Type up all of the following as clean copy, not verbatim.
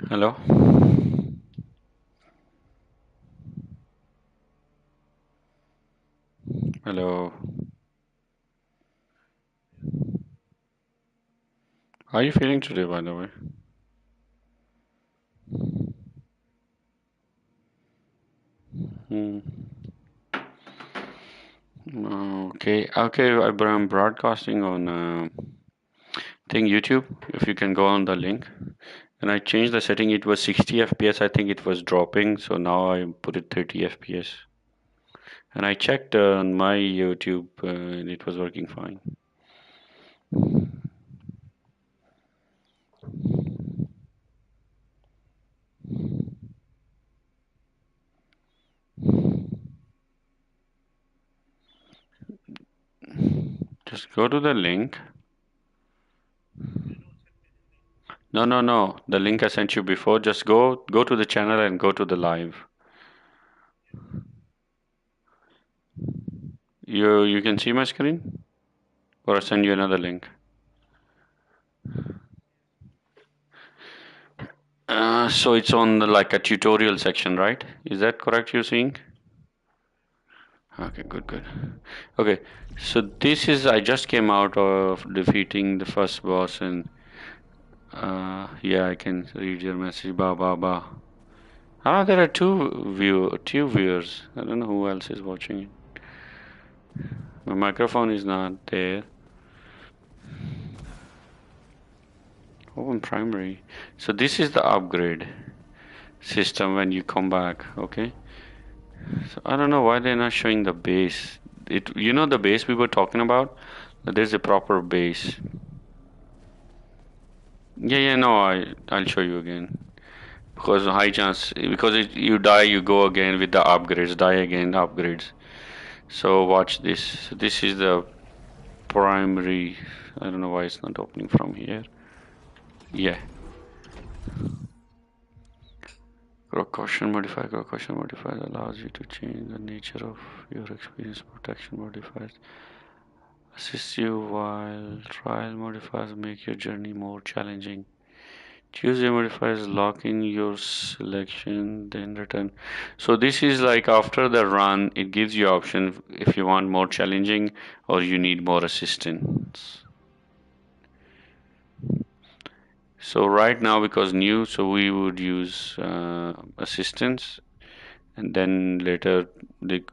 Hello. Hello. How are you feeling today, by the way? Hmm. Okay. Okay. I'm broadcasting on thing YouTube. If you can go on the link, and I changed the setting. It was 60 FPS. I think it was dropping, so now I put it 30 FPS. And I checked on my YouTube, and it was working fine. Just go to the link. No, no, no. The link I sent you before. Just go to the channel and go to the live. You can see my screen, or I send you another link. So it's on like a tutorial section, right? Is that correct you're seeing? Okay, good, good. Okay, so this is, I just came out of defeating the first boss, and yeah, I can read your message. Ba ba ba. Ah, there are two viewers. I don't know who else is watching it. My microphone is not there. Oh, in primary. So this is the upgrade system when you come back. Okay. So I don't know why they're not showing the base. You know the base we were talking about? There's a proper base. Yeah, no, I'll show you again. Because high chance, because you die, you go again with the upgrades, die again, upgrades. So watch this. So this is the primary. I don't know why it's not opening from here. Yeah. Grow caution modifier allows you to change the nature of your experience. Protection modifiers assist you while trial modifiers make your journey more challenging. Choose your modifiers, lock in your selection, then return. So this is like after the run, it gives you option if you want more challenging or you need more assistance. So right now, because new, so we would use assistance, and then later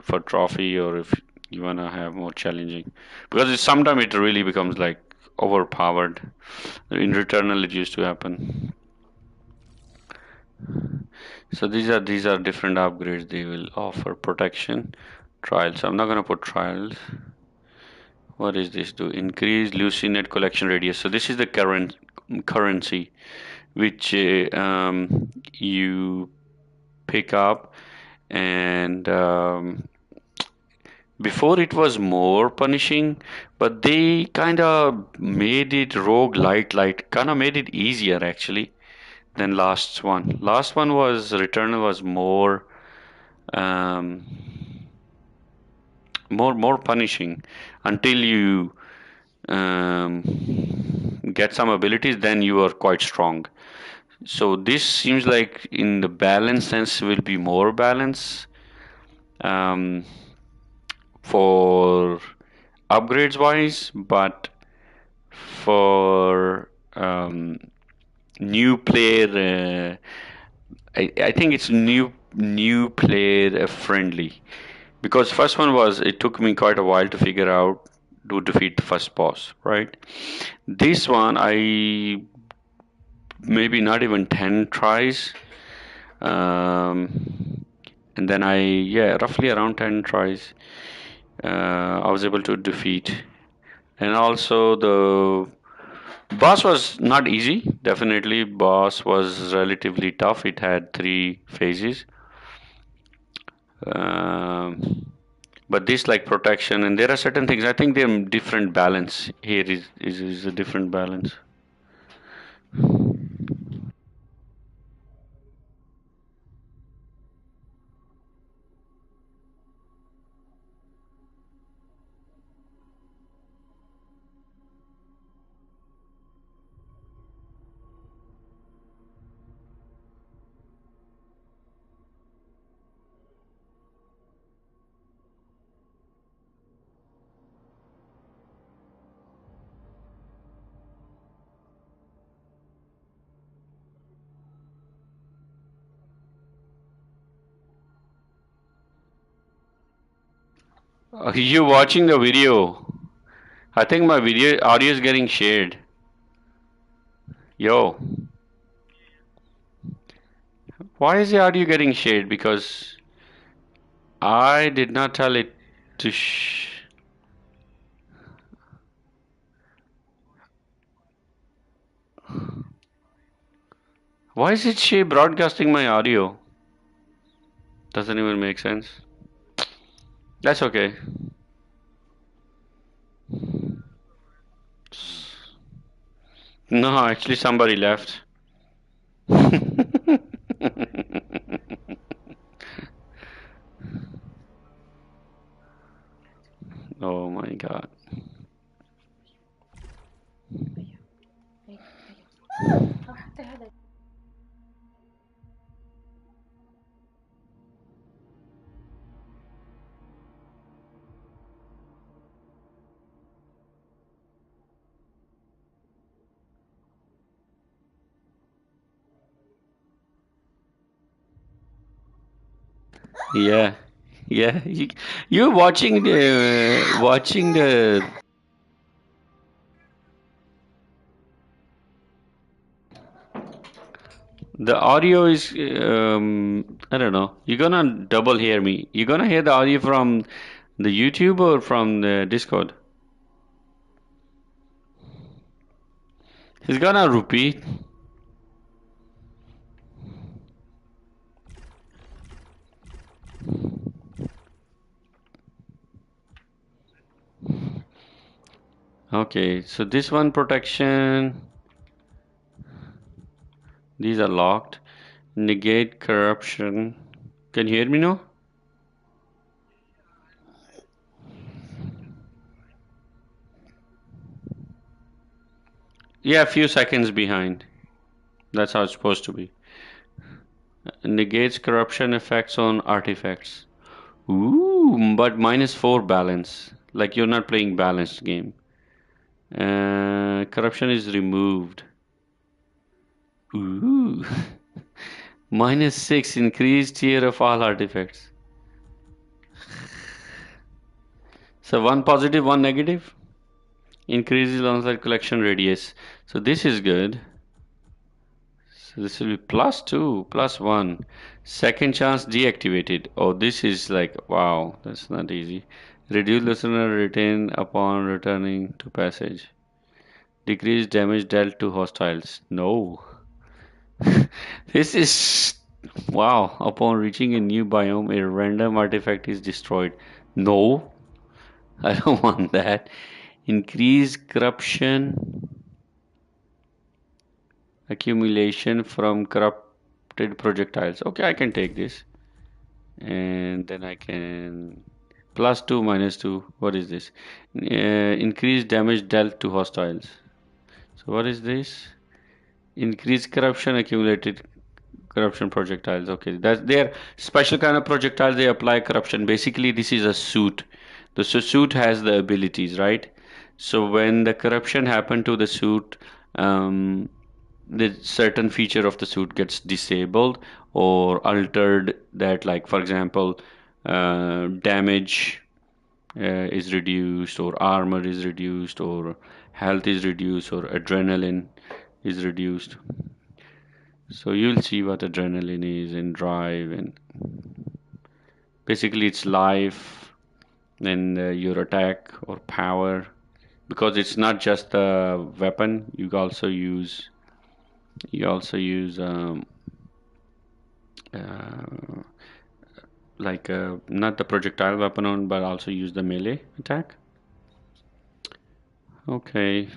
for trophy or if you wanna have more challenging, because sometimes it really becomes like overpowered. In Returnal, it used to happen. So these are different upgrades they will offer. Protection, trials. I'm not gonna put trials. What is this do? Increase Lucinet collection radius. So this is the current currency which you pick up, and before it was more punishing, but they kind of made it rogue light, kind of made it easier actually than last one. Last one was Returnal was um, more punishing until you um, get some abilities. Then you are quite strong. So this seems like in the balance sense will be more balance um, for upgrades wise, but for new player, I think it's new player friendly. Because first one was it took me quite a while to figure out to defeat the first boss, right? This one I maybe not even 10 tries. And then roughly around 10 tries, I was able to defeat. And also the boss was not easy. Definitely, boss was relatively tough. It had three phases. Um, but this like protection, and there are certain things. I think they're different balance. Here is a different balance. You watching the video? I think my video audio is getting shared. Yo, why is the audio getting shared? Because I did not tell it to Why is it she broadcasting my audio? Doesn't even make sense. That's okay. No, actually somebody left. Oh my god. Yeah. Yeah. You're watching the the audio is I don't know. You're gonna double hear me. You're gonna hear the audio from the YouTube or from the Discord. He's gonna repeat. Okay, so this one protection, these are locked. Negate corruption. Can you hear me now? Yeah, a few seconds behind. That's how it's supposed to be. Negates corruption effects on artifacts. Ooh, but -4 balance. Like you're not playing balanced game. Corruption is removed. Ooh. -6 increased tier of all artifacts. So one positive, one negative. Increases onsite collection radius. So this is good. So this will be +2, +1. Second chance deactivated. Oh, this is like, wow, that's not easy. Reduce listener retain upon returning to passage. Decrease damage dealt to hostiles. No. This is, wow. Upon reaching a new biome, a random artifact is destroyed. No, I don't want that. Increase corruption accumulation from corrupted projectiles. Okay, I can take this. And then I can +2 -2. What is this? Increase damage dealt to hostiles. So what is this? Increase corruption accumulated corruption projectiles. Okay, that's their special kind of projectile. They apply corruption. Basically, this is a suit. The suit has the abilities, right? So when the corruption happened to the suit, um, the certain feature of the suit gets disabled or altered. That, like for example, damage is reduced, or armor is reduced, or health is reduced, or adrenaline is reduced. So you'll see what adrenaline is and drive, and basically it's life and your attack or power, because it's not just a weapon. You also use uh, like not the projectile weapon on, but also use the melee attack. Okay.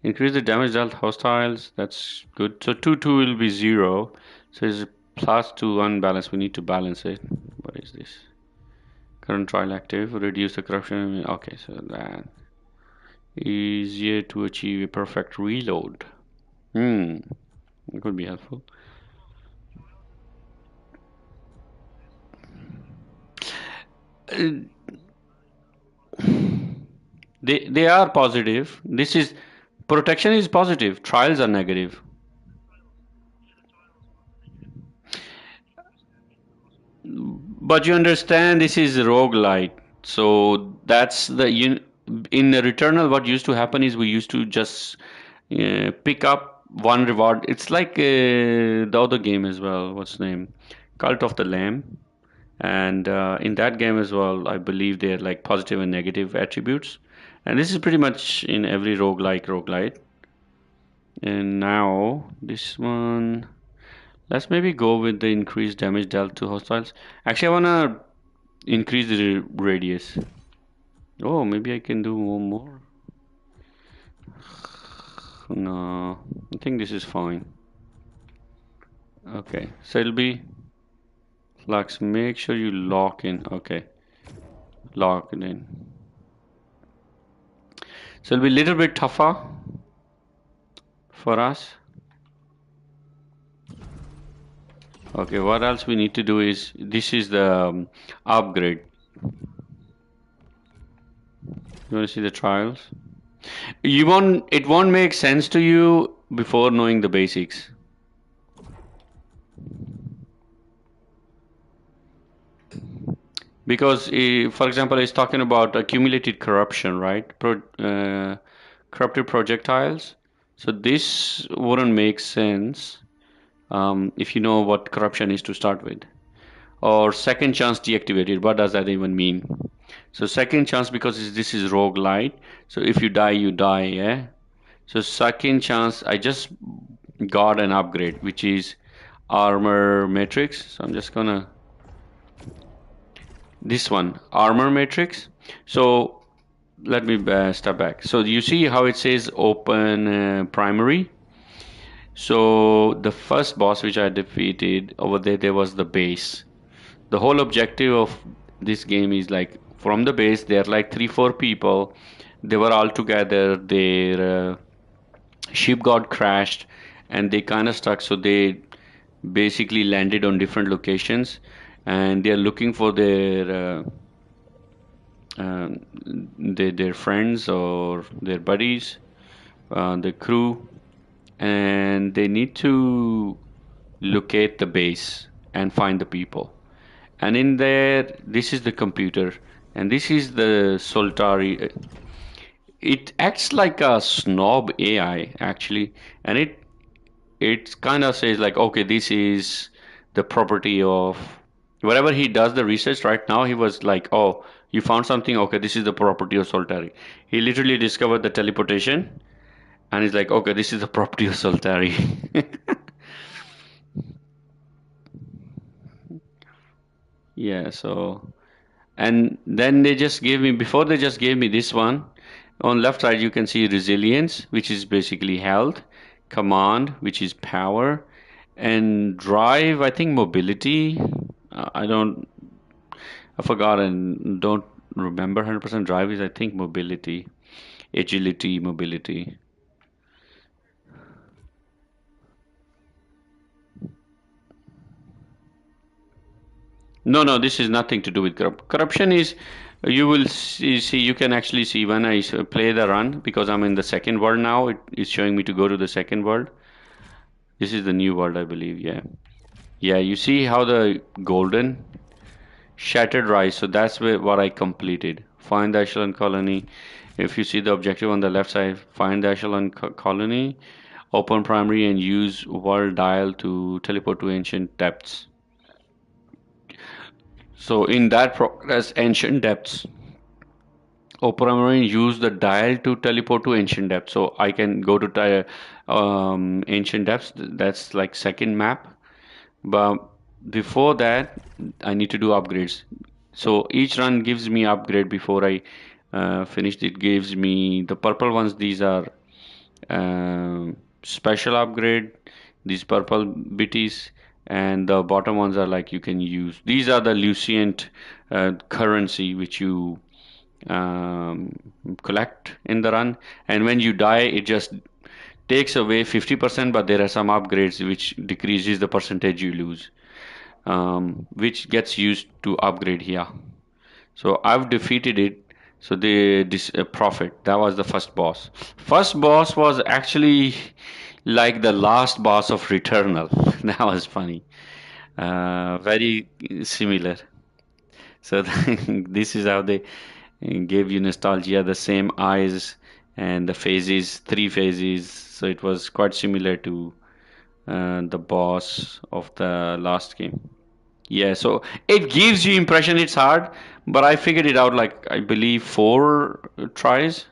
Increase the damage dealt hostiles. That's good. So 2-2 will be 0. So it's +2 unbalanced. We need to balance it. What is this? Current trial active. Reduce the corruption. Okay, so that easier to achieve a perfect reload. Hmm. It could be helpful. Uh, they are positive. This is protection is positive. Trials are negative. But you understand this is roguelite. So that's the in the Returnal what used to happen is we used to just pick up one reward. It's like the other game as well. What's the name? Cult of the Lamb. And in that game as well, I believe they're like positive and negative attributes. And this is pretty much in every roguelite. And now this one, let's maybe go with the increased damage dealt to hostiles. Actually, I wanna increase the radius. Oh, maybe I can do one more. No, I think this is fine. Okay, so it'll be Lux. Make sure you lock in. Okay, lock it in. So it'll be a little bit tougher for us. Okay, what else we need to do is this is the upgrade. You want to see the trials? You won't. It won't make sense to you before knowing the basics. Because, for example, it's talking about accumulated corruption, right? Corrupted projectiles. So this wouldn't make sense if you know what corruption is to start with. Or second chance deactivated. What does that even mean? So second chance because this is roguelite. So if you die, you die. Yeah. So second chance, I just got an upgrade, which is armor matrix. So I'm just gonna this one armor matrix. So let me step back. So you see how it says open primary. So the first boss which I defeated over there, there was the base. The whole objective of this game is like from the base, there are like 3-4 people. They were all together. Their ship got crashed, and they kind of stuck. So they basically landed on different locations, and they are looking for uh, their friends or their buddies, the crew, and they need to locate the base and find the people. And in there, this is the computer, and this is the Soltari. It acts like a snob AI actually, and it kind of says like, okay, this is the property of whatever he does the research right now. He was like, oh, you found something, okay, this is the property of Soltari. He literally discovered the teleportation, and he's like, okay, this is the property of Soltari. Yeah, so and then they just gave me before they just gave me this one. On left side you can see resilience, which is basically health, command, which is power, and drive, I think mobility. I don't, I forgot and don't remember 100%. Drive is I think mobility, agility, mobility. No, no, this is nothing to do with corruption. Is you will see you can actually see when I play the run because I'm in the second world now. It is showing me to go to the second world. This is the new world, I believe. Yeah, yeah. You see how the golden shattered rise. So that's what I completed. Find the echelon colony. If you see the objective on the left side, find the echelon colony, open primary, and use world dial to teleport to ancient depths. So in that progress, ancient depths. Opera use the dial to teleport to ancient depths. So I can go to ancient depths. That's like second map. But before that, I need to do upgrades. So each run gives me upgrade before I finished. It gives me the purple ones. These are special upgrade. These purple bitties. And the bottom ones are like you can use. These are the Lucient currency which you um, collect in the run, and when you die it just takes away 50%, but there are some upgrades which decreases the percentage you lose, which gets used to upgrade here. So I've defeated it. So this prophet, that was the first boss was actually like the last boss of Returnal. That was funny, very similar. So this is how they gave you nostalgia, the same eyes and the phases, three phases. So it was quite similar to the boss of the last game. Yeah, so it gives you impression it's hard, but I figured it out like I believe four tries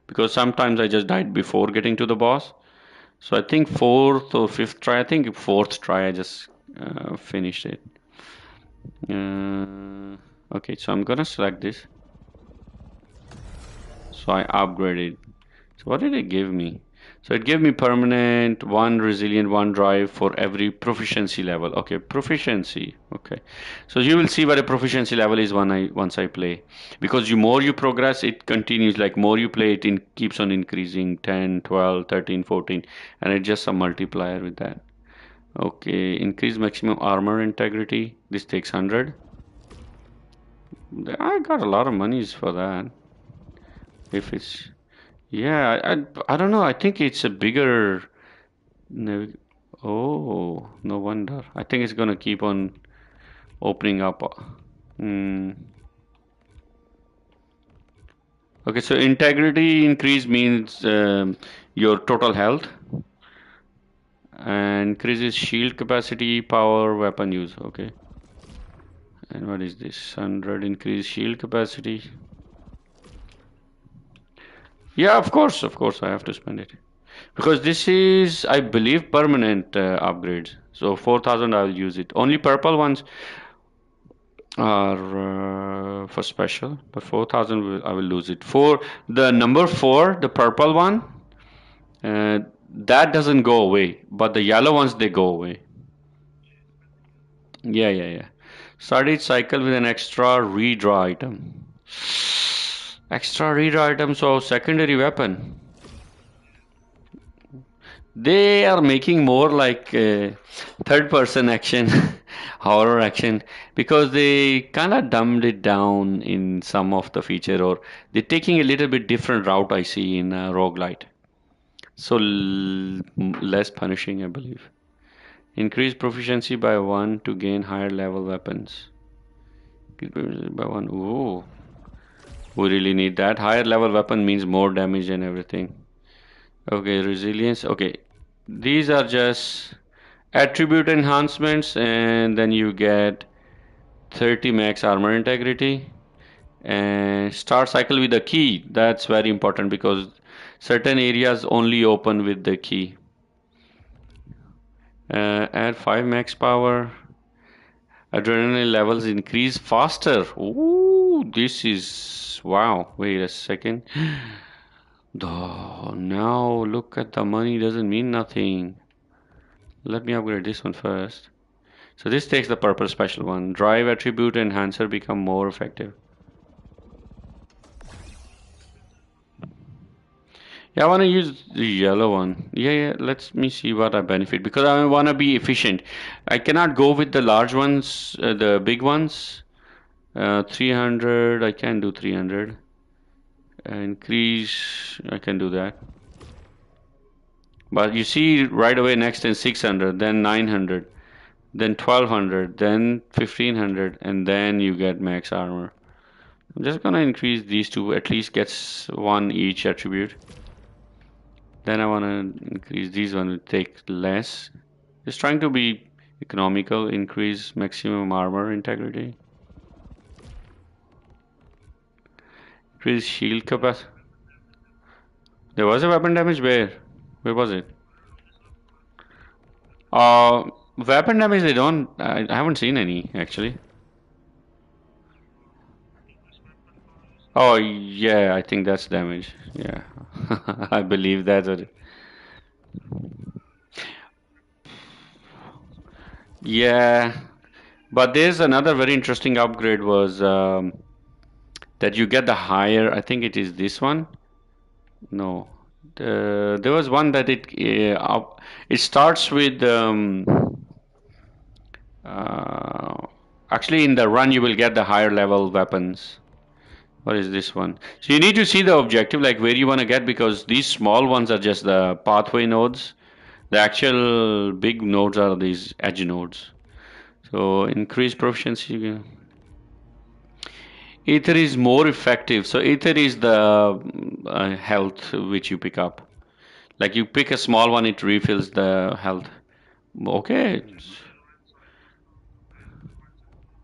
because sometimes I just died before getting to the boss. So I think fourth or fifth try, I think fourth try I just finished it. Okay, so I'm gonna select this. So I upgraded. So what did it give me? So it gave me permanent, one resilient, one drive for every proficiency level. Okay, proficiency. Okay. So you will see what a proficiency level is when once I play. Because you more you progress, it continues. Like more you play, keeps on increasing 10, 12, 13, 14. And it's just a multiplier with that. Okay, increase maximum armor integrity. This takes 100. I got a lot of monies for that. If it's yeah, I don't know. I think it's a bigger. Oh, no wonder. I think it's gonna keep on opening up. Hmm. Okay, so integrity increase means your total health and increases shield capacity, power, weapon use. Okay. And what is this? 100 increase shield capacity. Yeah, of course, I have to spend it. Because this is, I believe, permanent upgrades. So 4,000 I'll use it. Only purple ones are for special, but 4,000 I will lose it. For the number 4, the purple one, uh, that doesn't go away, but the yellow ones they go away. Yeah, yeah, yeah. Start each cycle with an extra redraw item. Extra redraw item, so secondary weapon. They are making more like third person action, horror action, because they kind of dumbed it down in some of the feature, or they're taking a little bit different route I see in roguelite. So less punishing, I believe. Increase proficiency by 1 to gain higher level weapons. Increase proficiency by 1. Ooh, we really need that. Higher level weapon means more damage and everything. Okay, resilience. Okay, these are just attribute enhancements, and then you get 30 max armor integrity and start cycle with the key. That's very important because certain areas only open with the key. Add 5 max power. Adrenaline levels increase faster. Ooh, this is wow. Wait a second. Oh, now look at the money doesn't mean nothing. Let me upgrade this one first. So this takes the purple special one. Drive attribute enhancer become more effective. Yeah, I want to use the yellow one. Yeah, yeah, let me see what I benefit because I want to be efficient. I cannot go with the large ones, the big ones. 300, I can do 300. Increase, I can do that. But you see right away next in 600, then 900, then 1200, then 1500, and then you get max armor. I'm just gonna increase these two, at least gets one each attribute. Then I wanna increase these one to take less. Just trying to be economical, increase maximum armor integrity. Increase shield capacity. There was a weapon damage where? Where was it? Weapon damage they don't, I haven't seen any actually. Oh yeah, I think that's damage. Yeah. I believe that's it. Yeah, but there's another very interesting upgrade was that you get the higher. I think it is this one. No, there was one that it starts with uh, actually in the run you will get the higher level weapons. What is this one? So you need to see the objective, like where you want to get, because these small ones are just the pathway nodes. The actual big nodes are these edge nodes. So increase proficiency. Ether is more effective. So ether is the health which you pick up. Like you pick a small one, it refills the health. Okay,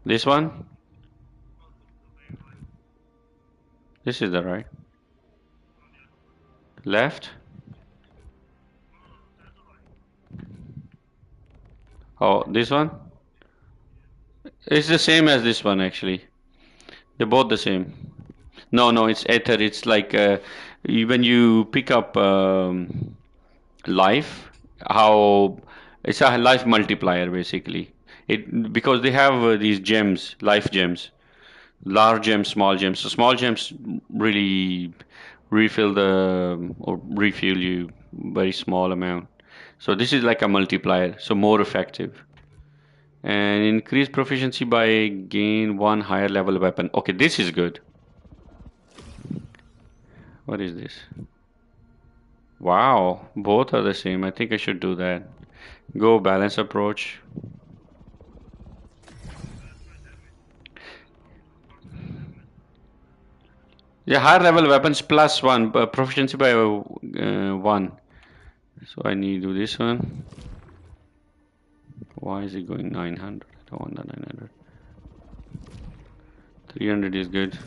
this one, this is the right, left. Oh, this one. It's the same as this one actually. They're both the same. No, no, it's ether. It's like when you pick up life, how it's a life multiplier basically. It because they have these gems, life gems, large gems, small gems. So small gems really refill the or refuel you very small amount. So this is like a multiplier, so more effective. And increase proficiency by gain one higher level weapon. Okay, this is good. What is this? Wow, both are the same. I think I should do that. Go balance approach. Yeah, higher level weapons plus one, proficiency by one. So I need to do this one. Why is it going 900? I don't want that 900. 300 is good.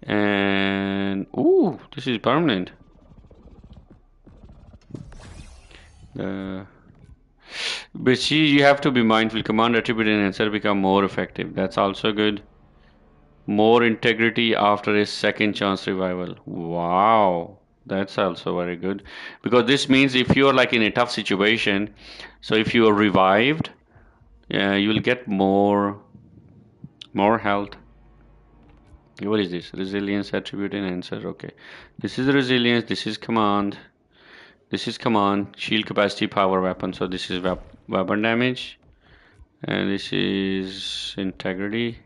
And ooh, this is permanent. But see, you have to be mindful. Command attribute and answer become more effective. That's also good. More integrity after a second chance revival. Wow, that's also very good. Because this means if you're like in a tough situation, so if you are revived, you will get more health. What is this? Resilience attribute and answer. Okay. This is resilience, this is command. This is command, shield capacity, power weapon. So this is weapon damage. And this is integrity.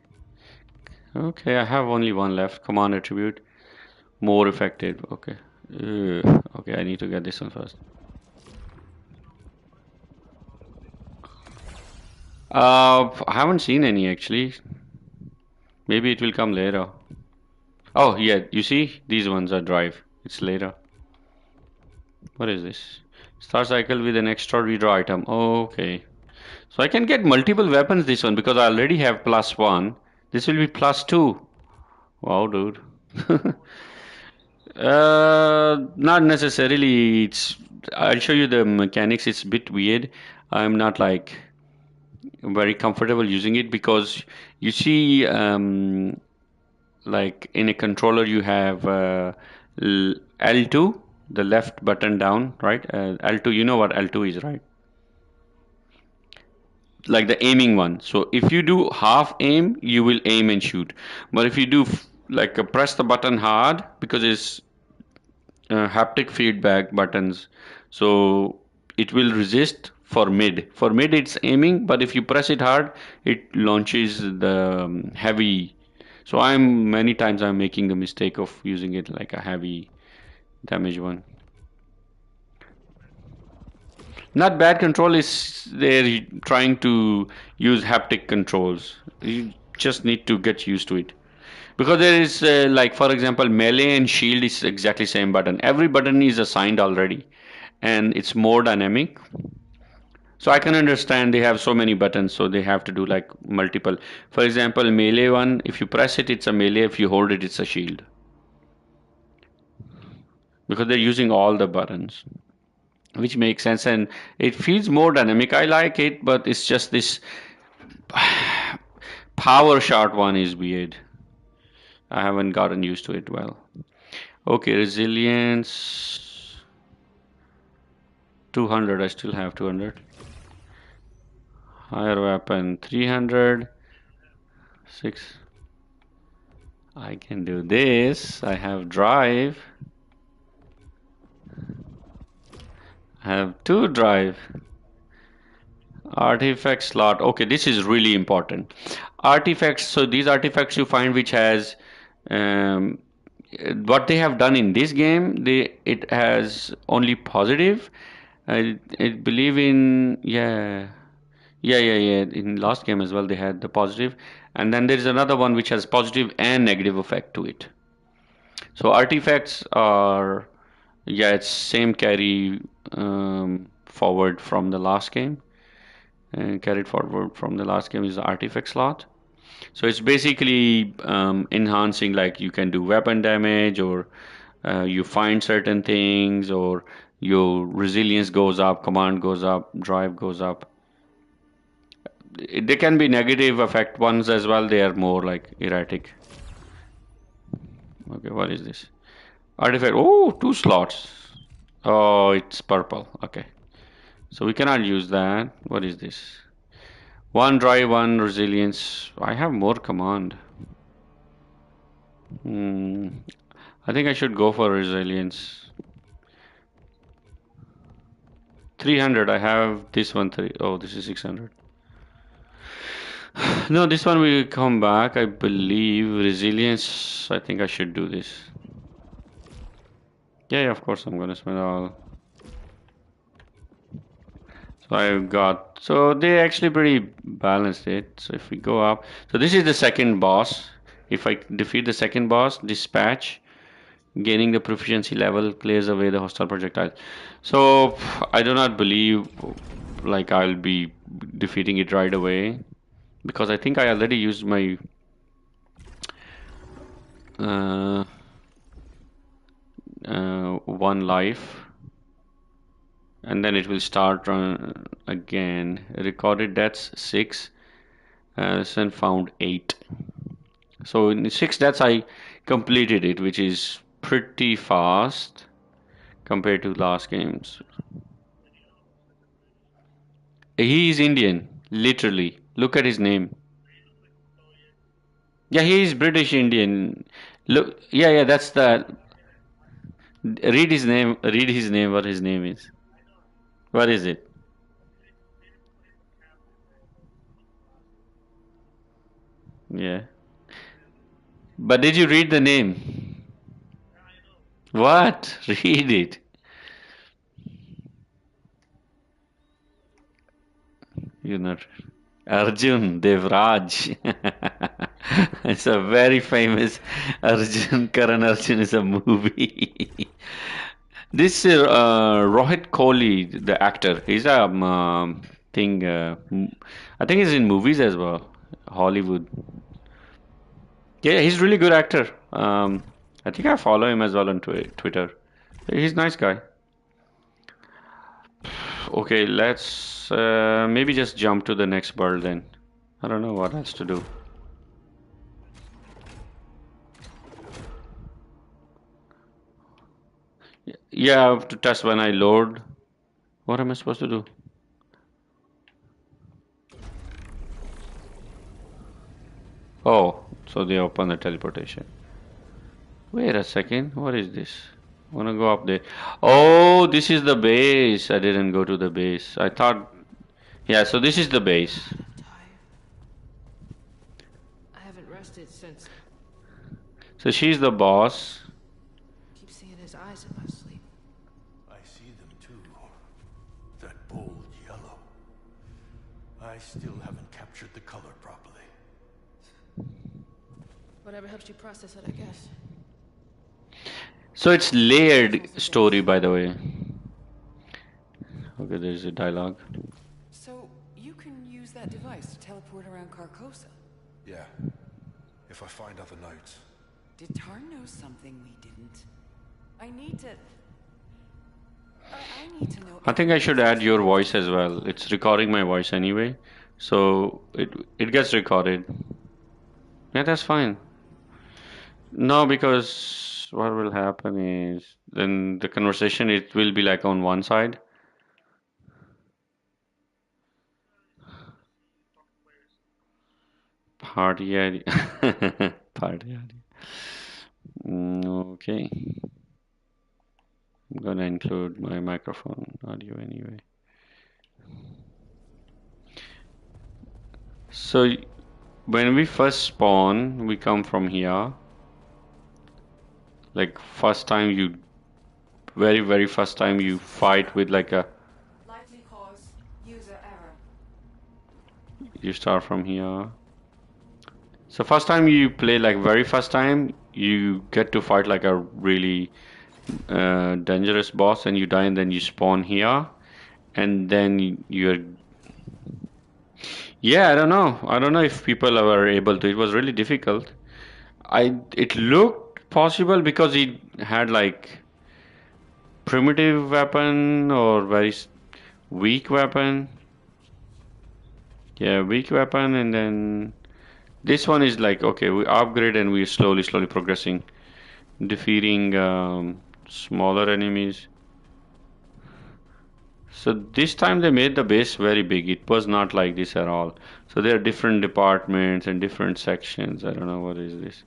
Okay, I have only one left. Command attribute. More effective. Okay. Okay, I need to get this one first. I haven't seen any actually. Maybe it will come later. Oh, yeah, you see, these ones are drive. It's later. What is this? Start cycle with an extra redraw item. Okay. So I can get multiple weapons this one because I already have plus one. This will be plus two. Wow, dude. Not necessarily. I'll show you the mechanics. It's a bit weird. I'm not like very comfortable using it because you see, like in a controller, you have L2, the left button down, right? L2, you know what L2 is, right? Like the aiming one. So if you do half aim, you will aim and shoot. But if you do like press the button hard because it's haptic feedback buttons, so it will resist for mid. For mid, it's aiming, but if you press it hard, it launches the heavy. So many times I'm making the mistake of using it like a heavy damage one. Not bad control is they're trying to use haptic controls. You just need to get used to it. Because there is like for example melee and shield is exactly same button. Every button is assigned already and it's more dynamic. So I can understand they have so many buttons so they have to do like multiple. For example melee one, if you press it it's a melee, if you hold it it's a shield. Because they're using all the buttons. Which makes sense and it feels more dynamic. I like it, but it's just this power shot one is weird. I haven't gotten used to it well. Okay, resilience 200. I still have 200. Higher weapon 300. 6. I can do this. I have drive. I have 2 drive. Artifact slot. Okay, this is really important. Artifacts. So these artifacts you find which has um, what they have done in this game. It has only positive. I believe in yeah. In last game as well they had the positive, And then there is another one which has positive and negative effect to it. So artifacts are, yeah, it's same carry forward from the last game. And carried forward from the last game is the artifact slot. So it's basically enhancing, like you can do weapon damage, or you find certain things, or your resilience goes up, command goes up, drive goes up. There can be negative effect ones as well. They are more like erratic. Okay, what is this? Artifact. Oh, 2 slots. Oh, it's purple. Okay. So we cannot use that. What is this? 1 drive, 1 resilience. I have more command. Hmm. I think I should go for resilience. 300. I have this one. Oh, this is 600. No, this one will come back. I believe resilience. I think I should do this. Yeah, of course I'm gonna spend all. So I've got. So they actually pretty balanced it. So if we go up, so this is the second boss. If I defeat the second boss, dispatch, gaining the proficiency level clears away the hostile projectile. So I do not believe like I'll be defeating it right away, because I think I already used my uh, 1 life, and then it will start run again. Recorded deaths 6, and found 8. So in 6 deaths I completed it, which is pretty fast compared to last games. He is Indian, literally. Look at his name. Yeah, he is British Indian. Look, yeah, that's the. Read his name. Read his name. What his name is? What is it? Yeah. But did you read the name? What? Read it. You're not. Arjun Devraj. It's a very famous Arjun. Karan Arjun is a movie. This Rohit Kohli, the actor, he's a thing. I think he's in movies as well, Hollywood. Yeah, he's really good actor. I think I follow him as well on Twitter. He's a nice guy. Okay, let's maybe just jump to the next world then. I don't know what else to do. Yeah, I have to test when I load. What am I supposed to do? Oh, so they open the teleportation. Wait a second, what is this? Wanna go up there? Oh, this is the base. I didn't go to the base. I thought, yeah, so this is the base. I haven't rested since. So she's the boss. Keep seeing his eyes in my sleep. I see them too. That bold yellow. I still haven't captured the color properly. Whatever helps you process it, I guess. So it's layered story, by the way. Okay, there's a dialogue. So you can use that device to teleport around Carcosa. Yeah. If I find other notes. Did Tarn know something we didn't? I need to know. I think I should add your voice as well. It's recording my voice anyway, so it gets recorded. Yeah, that's fine. No, because what will happen is then the conversation, it will be like on one side. Party area. Party area. Okay. I'm gonna include my microphone audio anyway. So when we first spawn, we come from here. Like first time you, very first time you fight with like a, Likely cause user error. you start from here. So first time you play, like very first time, you get to fight like a really dangerous boss, and you die, and then you spawn here, and then you're. Yeah, I don't know. I don't know if people were able to. It was really difficult. It looked possible because it had like primitive weapon or very weak weapon. Yeah, weak weapon, and then this one is like okay, we upgrade and we're slowly progressing, defeating smaller enemies. So this time they made the base very big. It was not like this at all. So there are different departments and different sections. I don't know what is this.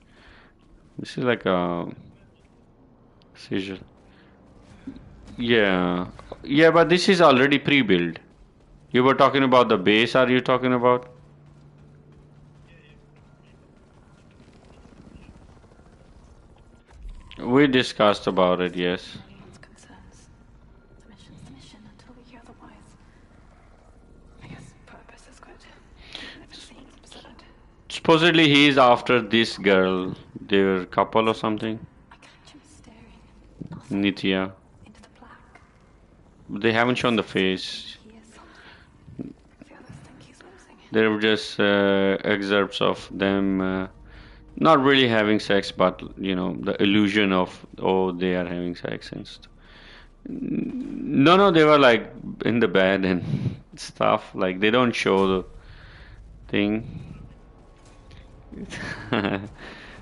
This is like a seizure. Yeah, yeah, but this is already pre-built. You were talking about the base. Are you talking about? We discussed about it. Yes. Anyone's concerns. The mission until we hear otherwise. I guess purpose is good. It seems absurd. Supposedly he is after this girl. They're a couple or something. I catch him staring at nothing Nitya. into the black. They haven't shown the face. He is. The others think he's losing. There were just excerpts of them not really having sex, but you know the illusion of oh they are having sex and stuff. No, no, they were like in the bed and stuff. Like they don't show the thing.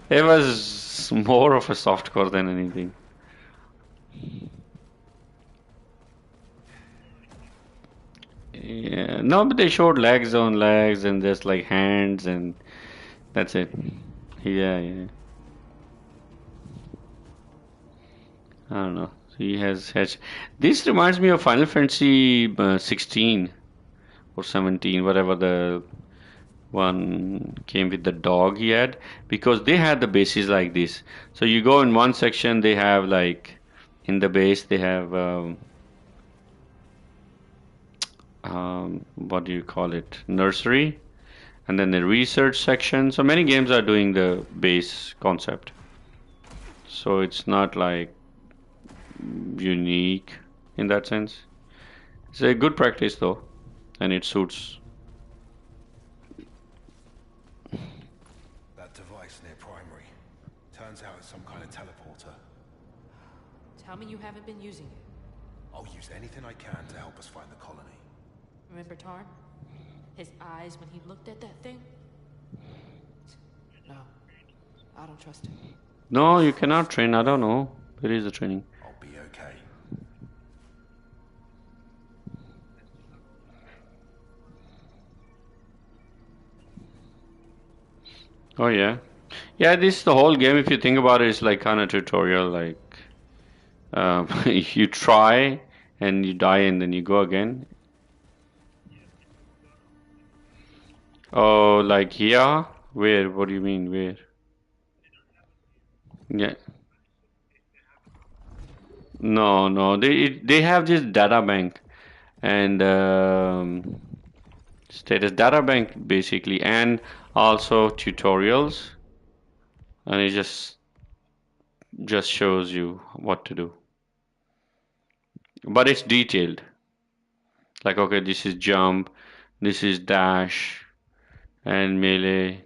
It was more of a softcore than anything. Yeah, no, but they showed legs on legs and just like hands and that's it. Yeah, yeah. I don't know. He has. This reminds me of Final Fantasy 16 or 17, whatever the one came with the dog he had, because they had the bases like this. So you go in one section, they have like in the base they have what do you call it? Nursery, and then the research section. So many games are doing the base concept. So it's not like unique in that sense. It's a good practice though, and it suits. That device near Primary. Turns out it's some kind of teleporter. Tell me you haven't been using it. I'll use anything I can to help us find the colony. Remember Tarn? His eyes when he looked at that thing? No, I don't trust him. No, you cannot train. I don't know. Where is the training? I'll be okay. Oh yeah, yeah. This the whole game. If you think about it, is like kind of tutorial. Like you try and you die and then you go again. Oh, like here? Where? What do you mean? Where? Yeah. No, no. They have this data bank and status data bank basically, and also tutorials, and it just shows you what to do. But it's detailed. Like okay, this is jump, this is dash, and melee.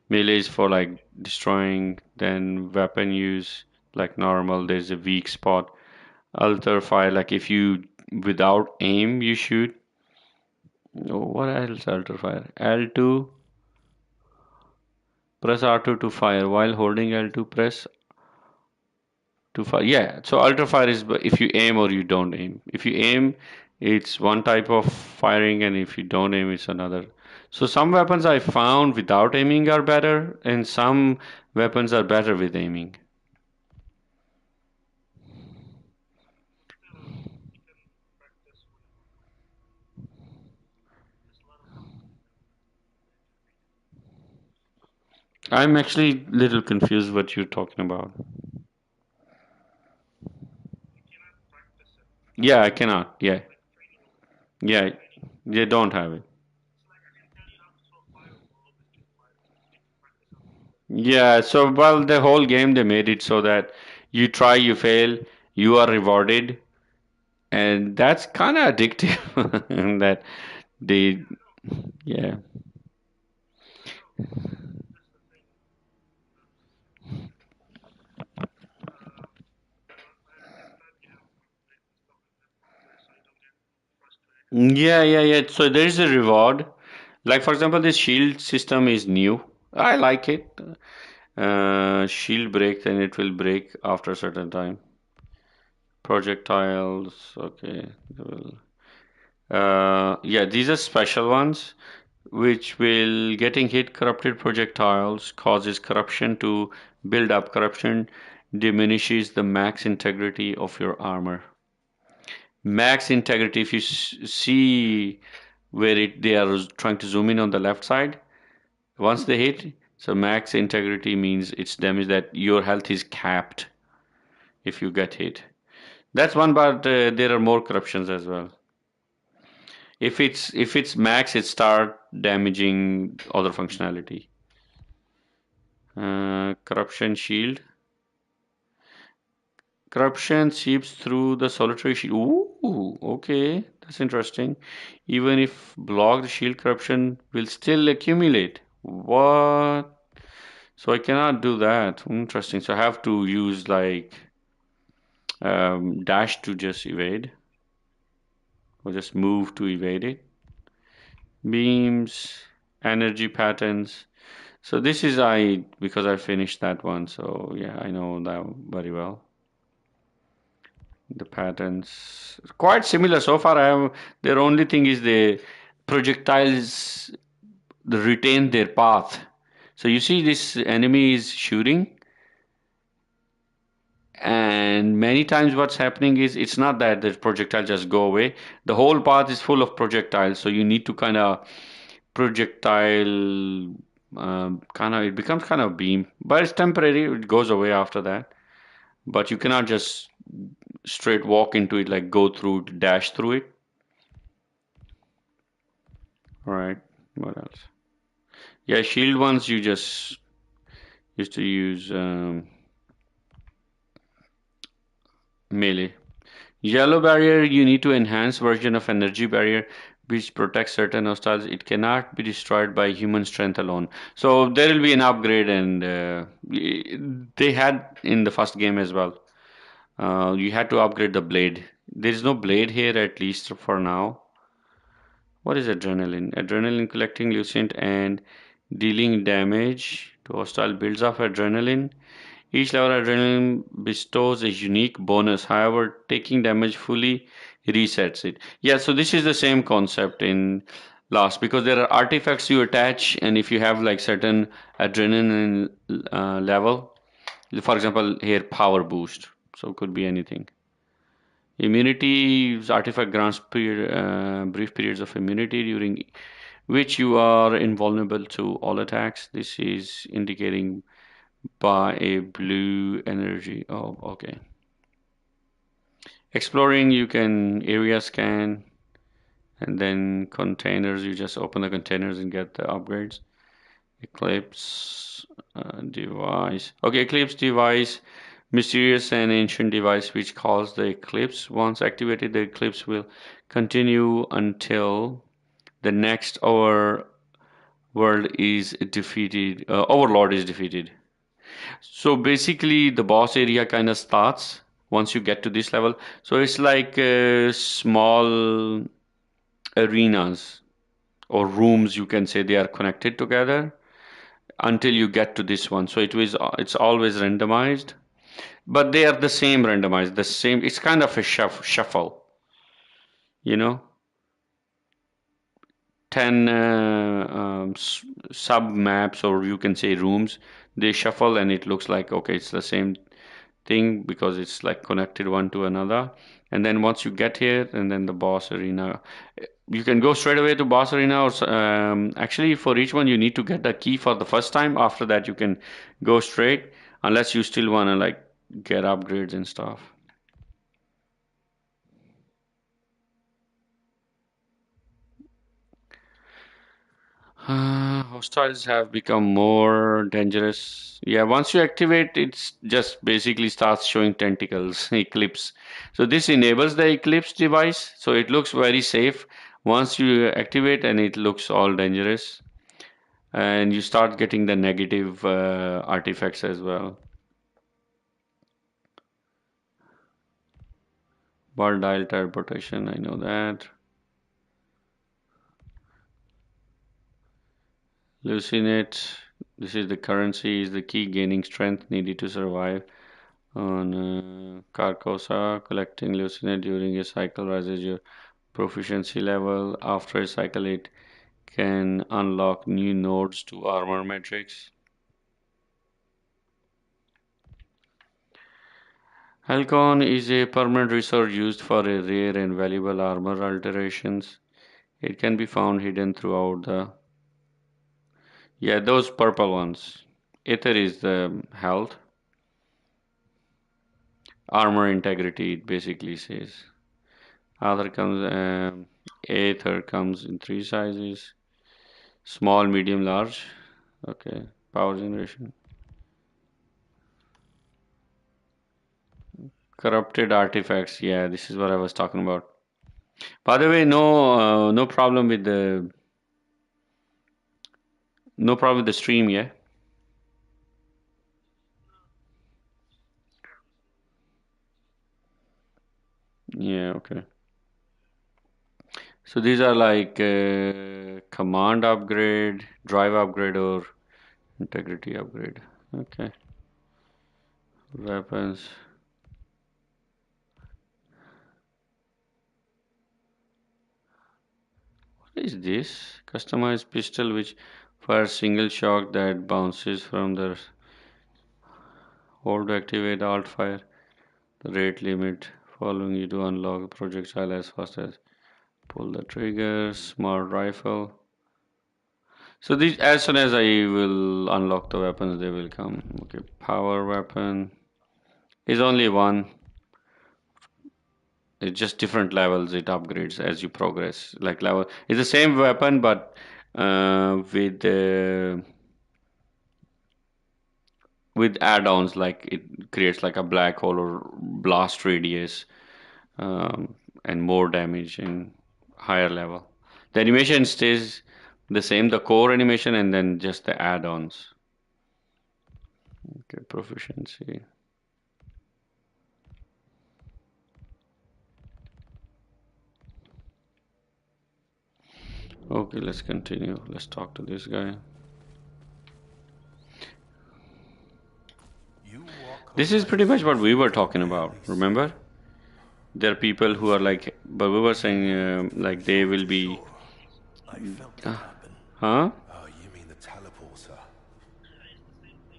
Melee is for like destroying, then weapon use like normal, there's a weak spot. Alter fire, like if you without aim you shoot. Oh, what else alter fire? L2, press R2 to fire while holding L2 press to fire. Yeah, so alter fire is if you aim or you don't aim. If you aim, it's one type of firing, and if you don't aim, it's another. So some weapons I found without aiming are better, and some weapons are better with aiming. I'm actually a little confused what you're talking about. Yeah, I cannot. Yeah, yeah, they don't have it. Yeah, so well, the whole game they made it so that you try, you fail, you are rewarded, and that's kind of addictive. And that they, yeah, yeah. So there is a reward. Like for example, this shield system is new. I like it. Shield breaks and it will break after a certain time. Projectiles, okay. Yeah, these are special ones, which will getting hit corrupted projectiles causes corruption to build up. Corruption diminishes the max integrity of your armor. Max integrity, if you see where they are trying to zoom in on the left side, once they hit, so max integrity means it's damage that your health is capped if you get hit. That's one, but there are more corruptions as well. If it's max, it start damaging other functionality. Corruption shield. Corruption seeps through the solitary shield. Ooh, okay, that's interesting. Even if blocked, shield corruption will still accumulate. What? So I cannot do that. Interesting. So I have to use like dash to just evade, or just move to evade it. Beams, energy patterns. So this is I because I finished that one. So yeah, I know that very well. The patterns quite similar so far. I have their only thing is the projectiles retain their path. So you see this enemy is shooting, and many times what's happening is it's not that the projectile just go away. The whole path is full of projectiles, so you need to kind of projectile kind of it becomes kind of beam, but it's temporary. It goes away after that. But you cannot just straight walk into it like go through dash through it. All right. What else? Yeah, shield ones you just used to use melee. Yellow barrier, you need to enhance version of energy barrier which protects certain hostiles. It cannot be destroyed by human strength alone. So there will be an upgrade, and they had in the first game as well. You had to upgrade the blade. There is no blade here, at least for now. What is adrenaline? Adrenaline collecting lucent and dealing damage to hostile builds up adrenaline. Each level adrenaline bestows a unique bonus. However, taking damage fully resets it. Yeah, so this is the same concept in Lost because there are artifacts you attach, and if you have like certain adrenaline level, for example, here power boost, so it could be anything. Immunity artifact grants brief periods of immunity during which you are invulnerable to all attacks. This is indicating by a blue energy. Oh, okay. Exploring, you can area scan, and then containers, you just open the containers and get the upgrades. Eclipse device. Okay, Eclipse device, mysterious and ancient device which calls the eclipse. Once activated, the eclipse will continue until the next overlord is defeated. So basically, the boss area kind of starts once you get to this level. So it's like small arenas or rooms, you can say they are connected together until you get to this one. So it's always randomized, but they are the same randomized, the same. It's kind of a shuffle, you know. 10 sub maps, or you can say rooms, they shuffle and it looks like okay, it's the same thing because it's like connected one to another. And then once you get here, and then the boss arena, you can go straight away to boss arena, or actually for each one you need to get the key for the first time. After that you can go straight, unless you still want to like get upgrades and stuff. Hostiles have become more dangerous. Yeah, once you activate, it's just basically starts showing tentacles, eclipse. So this enables the eclipse device, so it looks very safe. Once you activate, and it looks all dangerous, and you start getting the negative artifacts as well. Bar dial tire protection, I know that. Lucinate, this is the currency, is the key gaining strength needed to survive. On Carcosa, collecting Lucinate during a cycle raises your proficiency level. After a cycle, it can unlock new nodes to armor metrics. Halcon is a permanent resource used for a rare and valuable armor alterations. It can be found hidden throughout the. Yeah, those purple ones. Ether is the health. Armor integrity, it basically says. Other comes, Aether comes in three sizes: small, medium, large. Okay, power generation. Corrupted artifacts. Yeah, this is what I was talking about. By the way, no problem with the stream. Yeah. Yeah. Okay. So these are like command upgrade, drive upgrade, or integrity upgrade. Okay. Weapons. What is this? Customized pistol which fires single shot that bounces from the hold to activate alt fire. The rate limit following you to unlock the projectile as fast as pull the trigger. Smart rifle. So these, as soon as I will unlock the weapons, they will come. Okay, power weapon is only one. It's just different levels. It upgrades as you progress. Like level, it's the same weapon, but with add-ons. Like it creates like a black hole or blast radius, and more damage in higher level. The animation stays the same, the core animation, and then just the add-ons. Okay, proficiency. Okay, let's continue. Let's talk to this guy. This is pretty much what we were talking about, remember? There are people who are like, but we were saying like they will be. I felt it happen. Huh? Oh, you mean the teleporter?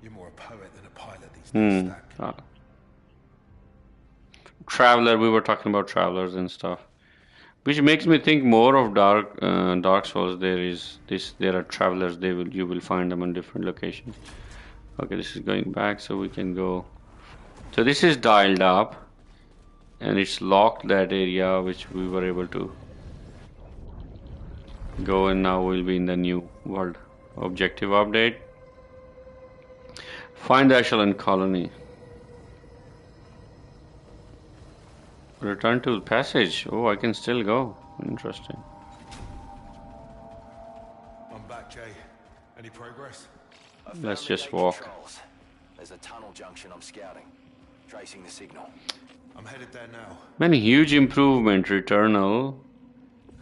You're more a poet than a pilot these days, Hmm. Stack. Traveler, we were talking about travelers and stuff, which makes me think more of Dark Souls. There are travelers. You will find them on different locations. Okay, this is going back, so we can go. So this is dialed up, and it's locked that area which we were able to go, and now we'll be in the new world. Objective update. Find the echelon colony. Return to the passage. Oh, I can still go. Interesting. I'm back, Jay. Any progress? Let's just walk. Controls. There's a tunnel junction I'm scouting. Tracing the signal. I'm headed there now. Many huge improvement. Returnal.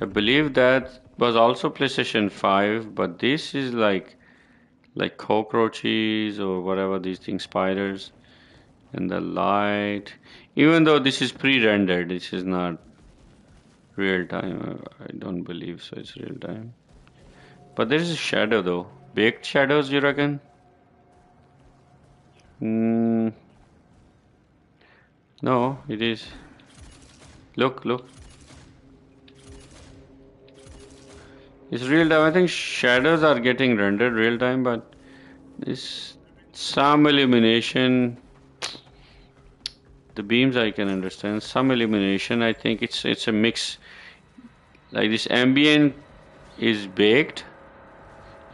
I believe that was also PlayStation 5, but this is like cockroaches or whatever these things, spiders, and the light. Even though this is pre-rendered, this is not real time. I don't believe so. It's real time. But there is a shadow though. Baked shadows, you reckon? No, it is. Look, look. It's real time. I think shadows are getting rendered real time, but this some illumination. The beams I can understand. Some illumination. I think it's a mix. Like this ambient is baked.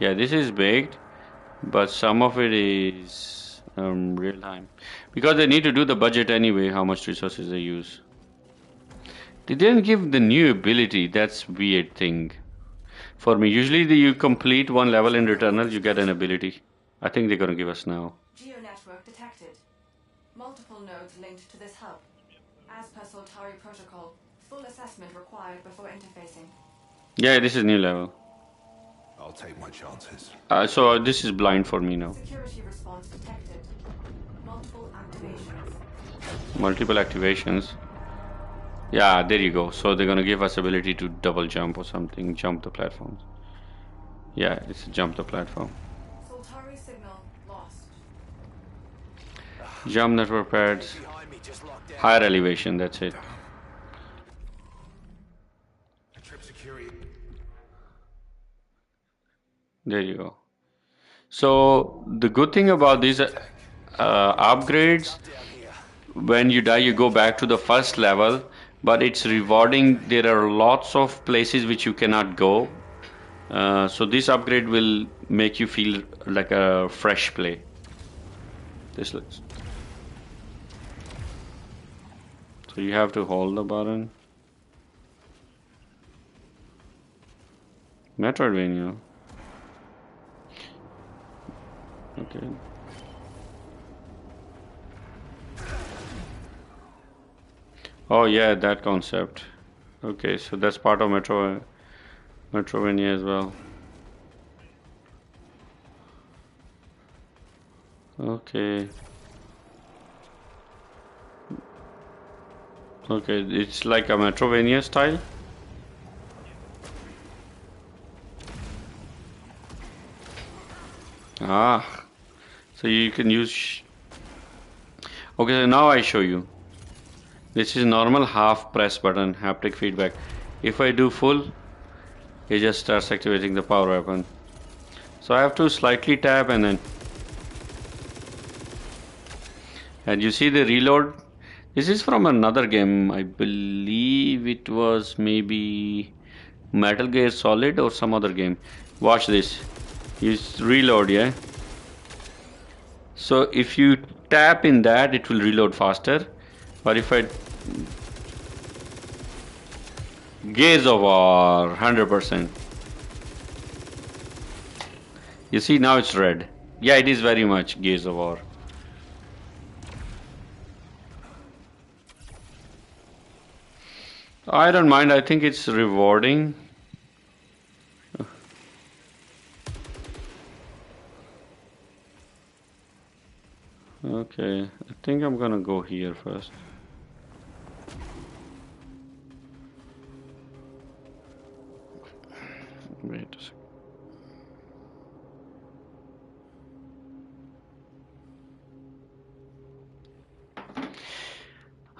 Yeah, this is baked, but some of it is real time because they need to do the budget anyway. How much resources they use. They didn't give the new ability. That's weird thing for me. Usually, you complete one level in Returnal, you get an ability. I think they're gonna give us now. Geo-network detected. Multiple nodes linked to this hub. As per Soltari protocol, full assessment required before interfacing. Yeah, this is new level. I'll take my chances. So this is blind for me now. Security response detected. Multiple activations. Multiple activations. Yeah, there you go. So they're gonna give us ability to double jump or something, jump the platforms. Yeah, it's jump the platform. Soltari signal lost. Jump network pads, Behind me, just locked down. higher elevation. That's it. Trip security. There you go. So the good thing about these upgrades, Down here. when you die, you go back to the first level, but it's rewarding. There are lots of places which you cannot go. So this upgrade will make you feel like a fresh play. This looks. So you have to hold the button. Metroidvania. Okay. Oh yeah, that concept. Okay, so that's part of Metrovania as well. Okay. Okay, it's like a Metrovania style. Ah, so you can use. Okay, so now I show you. This is normal half press button, haptic feedback. If I do full, it just starts activating the power weapon. So I have to slightly tap and then. And you see the reload. This is from another game. I believe it was maybe Metal Gear Solid or some other game. Watch this. You reload, yeah? So if you tap in that, it will reload faster. But if I gaze over 100%. You see now it's red. Yeah, it is very much gaze over. I don't mind. I think it's rewarding. Okay, I think I'm gonna go here first. Wait a second.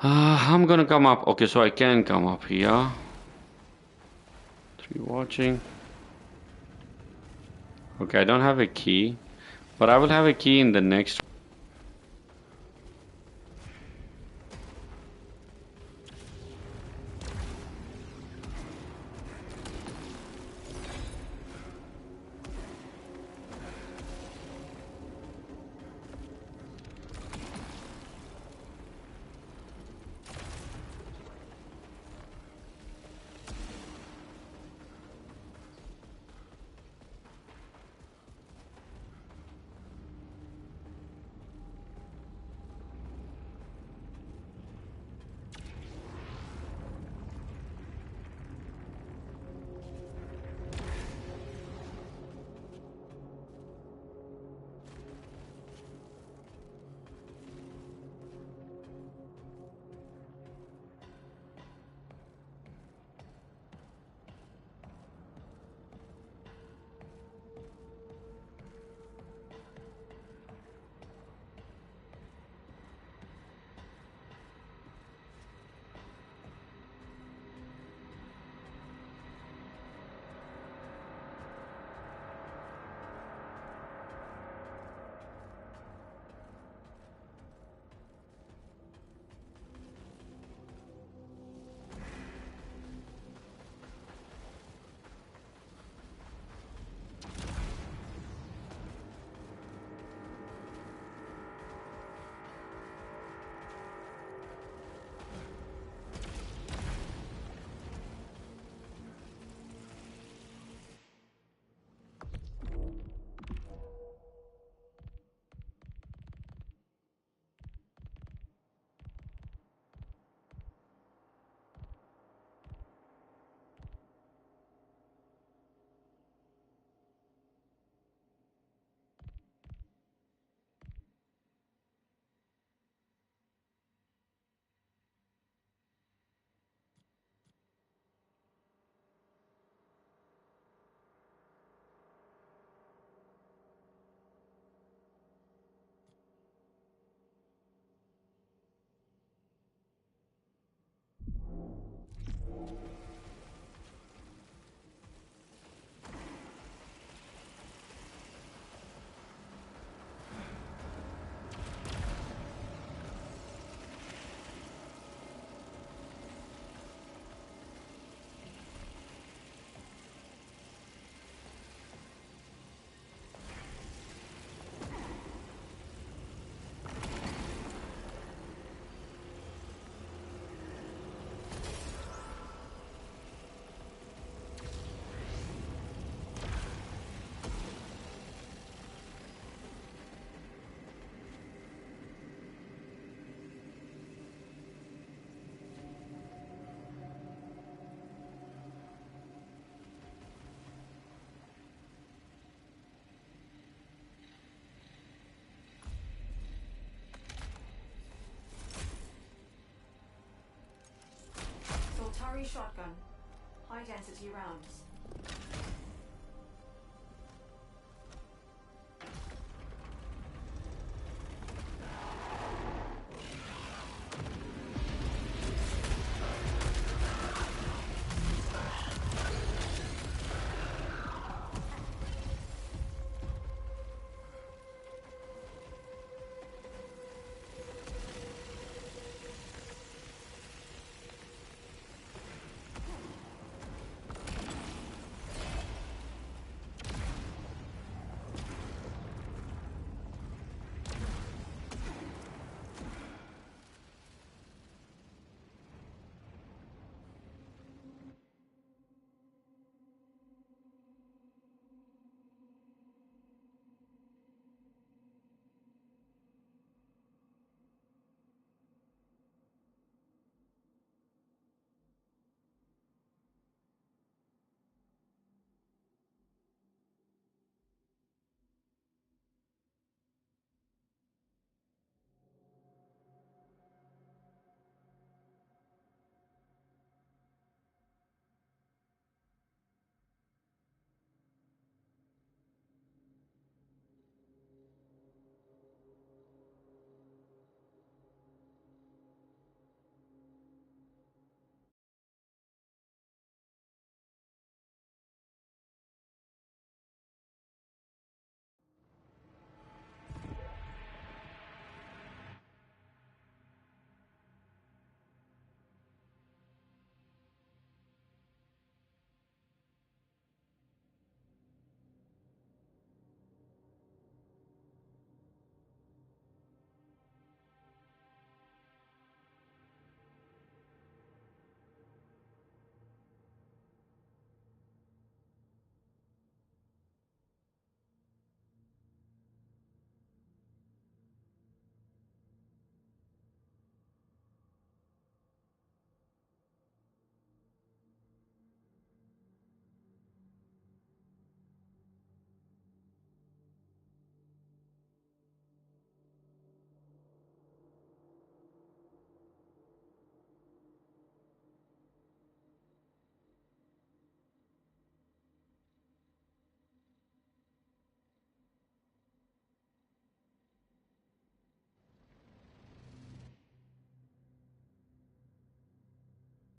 I'm gonna come up. Okay, so I can come up here. 3 watching. Okay, I don't have a key, but I will have a key in the next. Heavy shotgun. High density rounds.